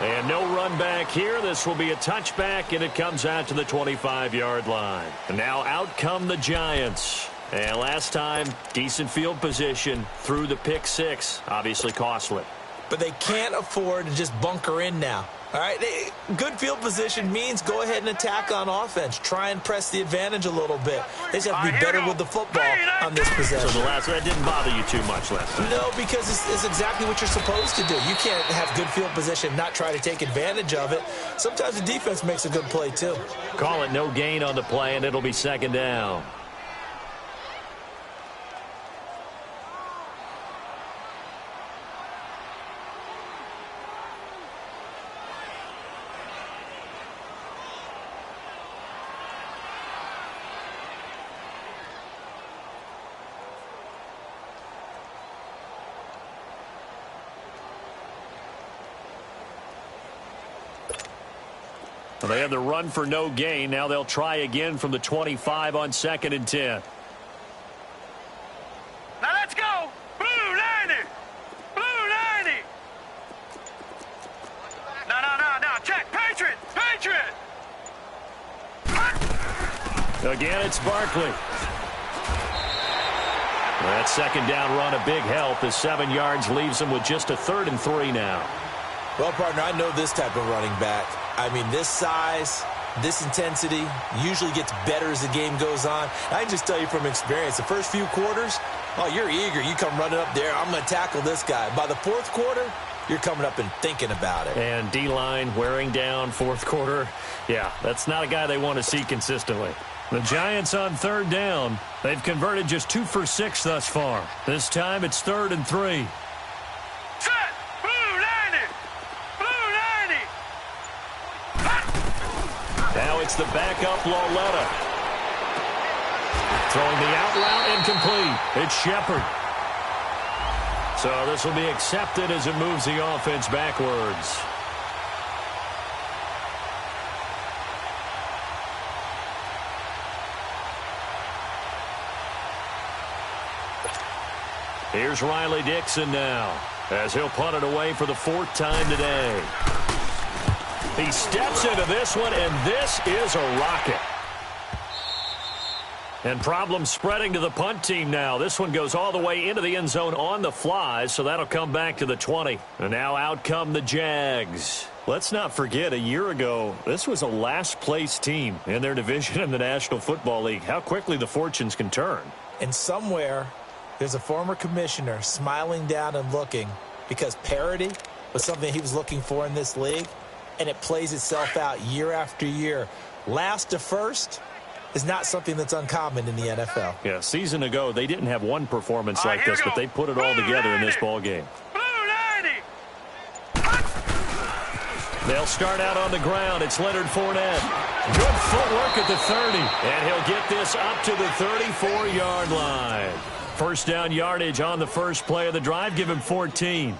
And no run back here. This will be a touchback, and it comes out to the 25-yard line. And now out come the Giants. And last time, decent field position through the pick 6. Obviously costly. But they can't afford to just bunker in now. All right, good field position means go ahead and attack on offense. Try and press the advantage a little bit. They just have to be better with the football on this possession. So that didn't bother you too much last time? No, because it's exactly what you're supposed to do. You can't have good field position, not try to take advantage of it. Sometimes the defense makes a good play too. Call it no gain on the play, and it'll be 2nd down. Well, they had the run for no gain. Now they'll try again from the 25 on 2nd and 10. Now let's go. Blue 90. Blue 90. No. Check. Patriot. Patriot. Again, it's Barkley. That 2nd down run, a big help. The 7 yards leaves them with just a 3rd and 3 now. Well, partner, I know this type of running back. I mean, this size, this intensity usually gets better as the game goes on. I can just tell you from experience, the first few quarters, oh, you're eager. You come running up there, I'm going to tackle this guy. By the 4th quarter, you're coming up and thinking about it. And D-line wearing down 4th quarter. Yeah, that's not a guy they want to see consistently. The Giants on 3rd down. They've converted just 2 for 6 thus far. This time it's 3rd and 3. Now it's the backup Lauletta. Throwing the out route incomplete. It's Shepard. So this will be accepted as it moves the offense backwards. Here's Riley Dixon now, as he'll punt it away for the 4th time today. He steps into this one, and this is a rocket. And problems spreading to the punt team now. This one goes all the way into the end zone on the fly, so that'll come back to the 20. And now out come the Jags. Let's not forget, a year ago, this was a last-place team in their division in the National Football League. How quickly the fortunes can turn. And somewhere, there's a former commissioner smiling down and looking because parity was something he was looking for in this league, and it plays itself out year after year. Last to first is not something that's uncommon in the NFL. Yeah, a season ago, they didn't have one performance like this, but they put it all together in this ball game. They'll start out on the ground. It's Leonard Fournette. Good footwork at the 30. And he'll get this up to the 34-yard line. First down yardage on the first play of the drive. Give him 14.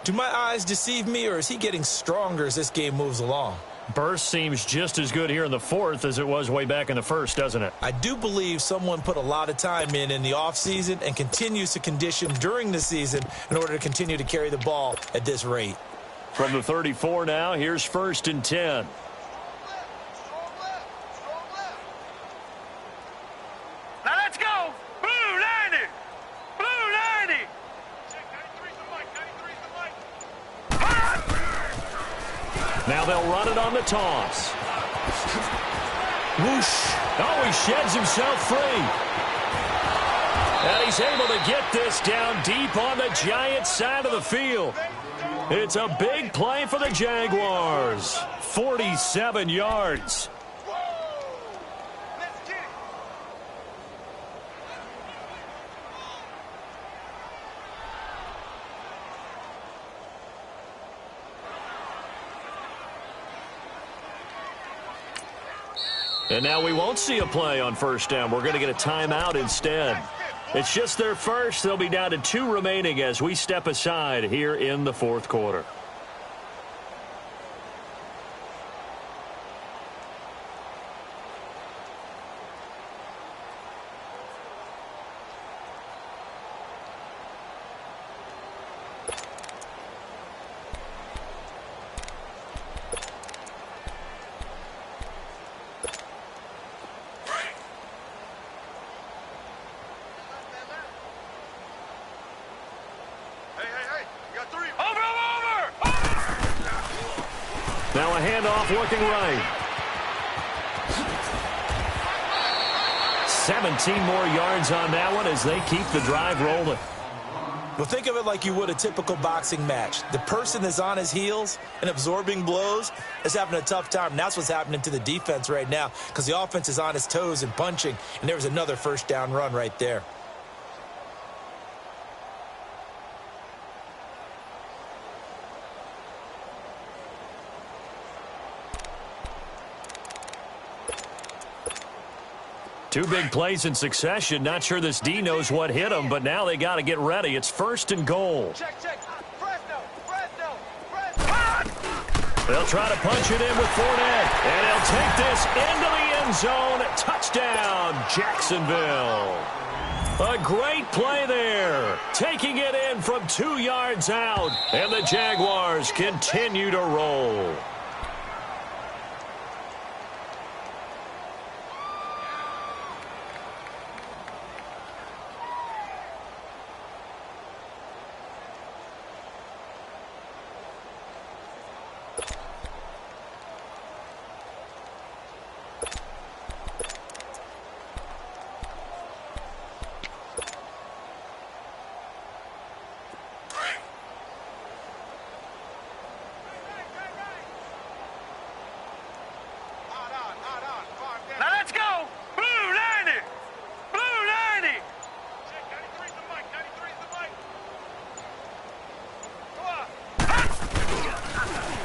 Do my eyes deceive me, or is he getting stronger as this game moves along? Burst seems just as good here in the fourth as it was way back in the first, doesn't it? I do believe someone put a lot of time in the offseason and continues to condition during the season in order to continue to carry the ball at this rate. From the 34 now, here's 1st and 10. Now let's go. Blue 90. Blue 90. Now they'll run it on the toss. Whoosh. Oh, he sheds himself free. And he's able to get this down deep on the Giants' side of the field. It's a big play for the Jaguars. 47 yards. And now we won't see a play on first down. We're going to get a timeout instead. It's just their first. They'll be down to 2 remaining as we step aside here in the fourth quarter. Now a handoff looking right. 17 more yards on that one as they keep the drive rolling. Well, think of it like you would a typical boxing match. The person that's on his heels and absorbing blows is having a tough time. And that's what's happening to the defense right now because the offense is on its toes and punching. And there was another first down run right there. Two big plays in succession. Not sure this D knows what hit him, but now they got to get ready. It's 1st and goal. Check. Fresno. They'll try to punch it in with Fournette. And he'll take this into the end zone. Touchdown, Jacksonville. A great play there. Taking it in from 2 yards out. And the Jaguars continue to roll.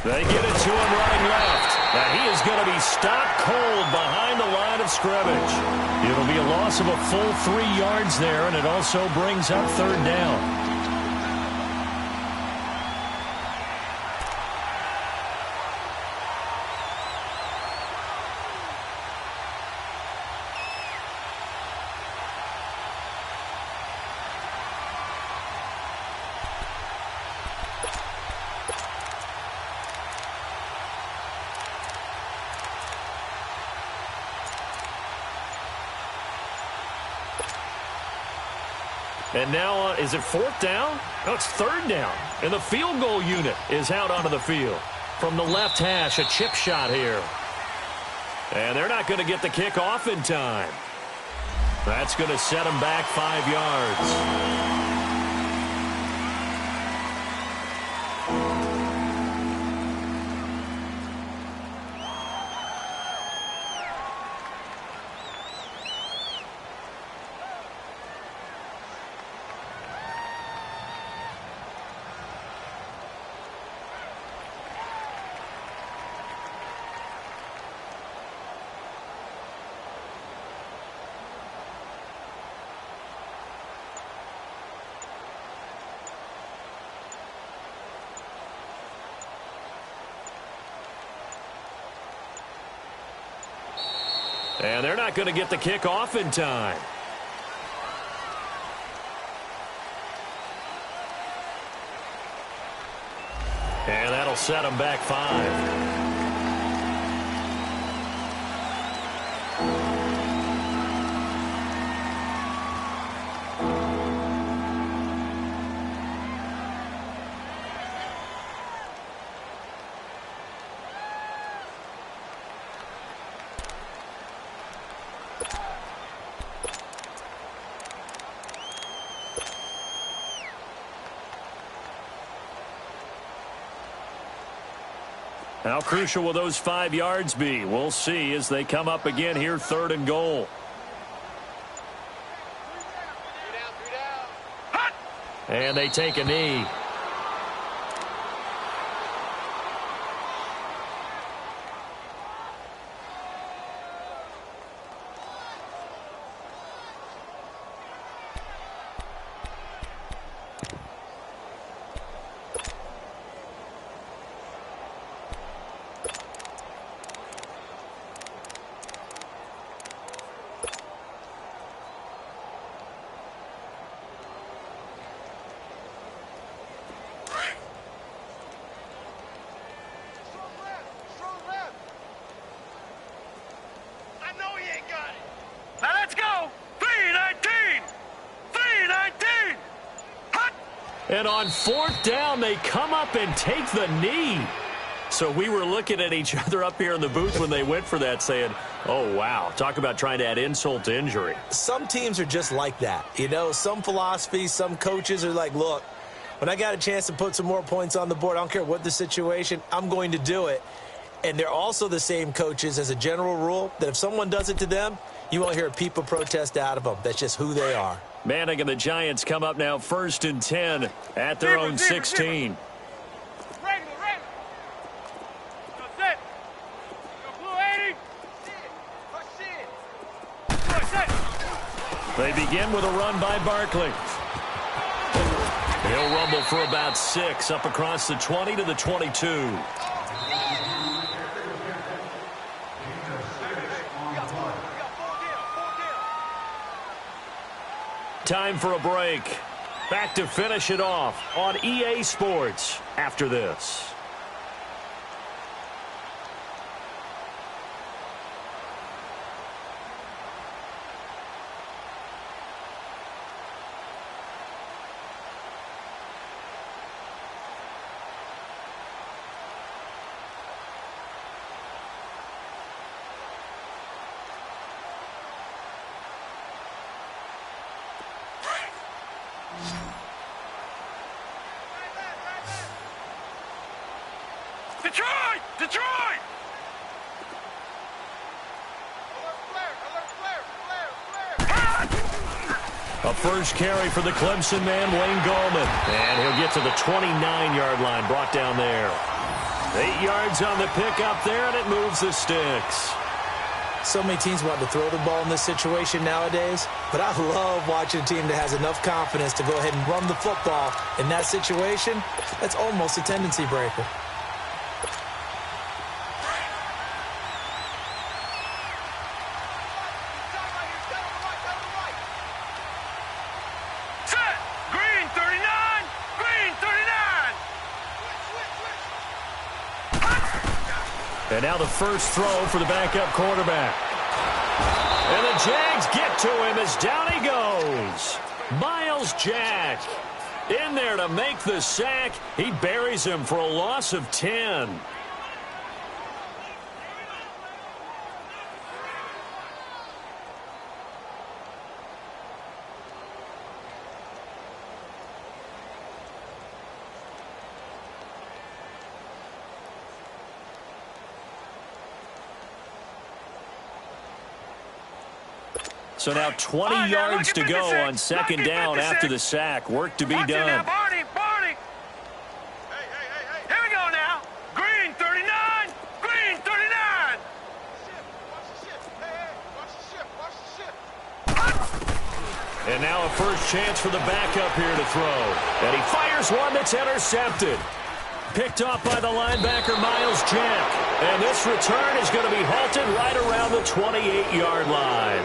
They get it to him running left. And he is going to be stopped cold behind the line of scrimmage. It'll be a loss of a full 3 yards there, and it also brings up 3rd down. And now, is it fourth down? No, it's third down. And the field goal unit is out onto the field. From the left hash, a chip shot here. And they're not going to get the kick off in time. That's going to set them back 5 yards. And they're not going to get the kick off in time. And that'll set them back 5. How crucial will those 5 yards be? We'll see as they come up again here, 3rd and goal. And they take a knee. And on 4th down, they come up and take the knee. So we were looking at each other up here in the booth when they went for that saying, oh, wow, talk about trying to add insult to injury. Some teams are just like that. You know, some philosophies, some coaches are like, look, when I got a chance to put some more points on the board, I don't care what the situation, I'm going to do it. And they're also the same coaches as a general rule that if someone does it to them, you won't hear a peep of protest out of them. That's just who they are. Manning and the Giants come up now 1st and 10 at their own 16. They begin with a run by Barkley. He'll rumble for about 6 up across the 20 to the 22. Time for a break. Back to finish it off on EA Sports after this. Detroit! Detroit! A first carry for the Clemson man, Wayne Gallman. And he'll get to the 29-yard line, brought down there. 8 yards on the pickup there, and it moves the sticks. So many teams want to throw the ball in this situation nowadays, but I love watching a team that has enough confidence to go ahead and run the football in that situation. That's almost a tendency breaker. And now the first throw for the backup quarterback. And the Jags get to him as down he goes. Miles Jack in there to make the sack. He buries him for a loss of 10. So now 20 yards to go on second down after the sack. Work to be done. Now, Barney. Hey. Here we go now. Green 39. Green 39. And now a first chance for the backup here to throw. And he fires one that's intercepted. Picked off by the linebacker, Miles Jack. And this return is going to be halted right around the 28-yard line.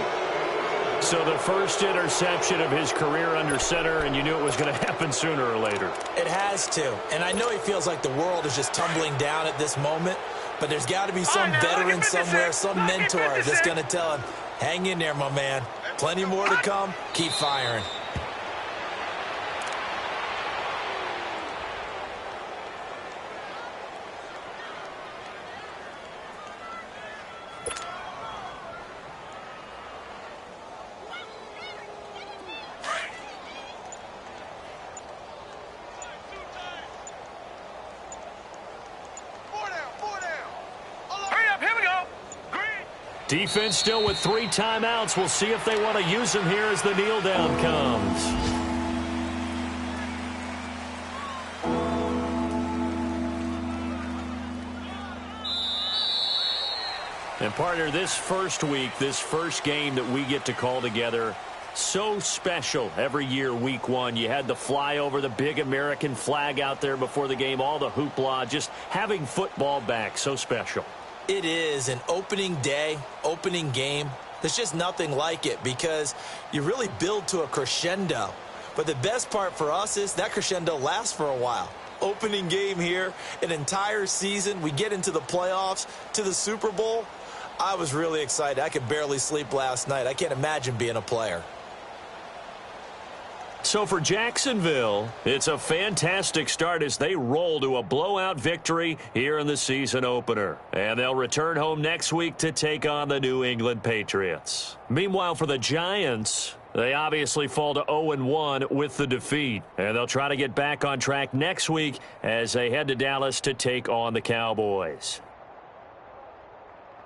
So the first interception of his career under center, and you knew it was going to happen sooner or later. It has to. And I know he feels like the world is just tumbling down at this moment, but there's got to be some veteran somewhere, some mentor that's going to tell him, hang in there, my man. Plenty more to come. Keep firing. Defense still with 3 timeouts. We'll see if they want to use them here as the kneel down comes. And partner, this first week, this first game that we get to call together, so special every year, week 1. You had the flyover, the big American flag out there before the game, all the hoopla, just having football back, so special. It is an opening day, opening game. There's just nothing like it because you really build to a crescendo. But the best part for us is that crescendo lasts for a while. Opening game here, an entire season. We get into the playoffs, to the Super Bowl. I was really excited. I could barely sleep last night. I can't imagine being a player. So for Jacksonville, it's a fantastic start as they roll to a blowout victory here in the season opener. And they'll return home next week to take on the New England Patriots. Meanwhile, for the Giants, they obviously fall to 0-1 with the defeat. And they'll try to get back on track next week as they head to Dallas to take on the Cowboys.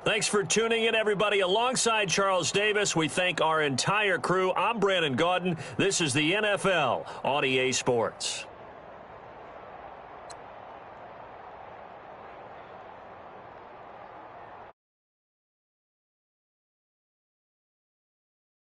Thanks for tuning in, everybody. Alongside Charles Davis, we thank our entire crew. I'm Brandon Gaudin. This is the NFL on EA Sports.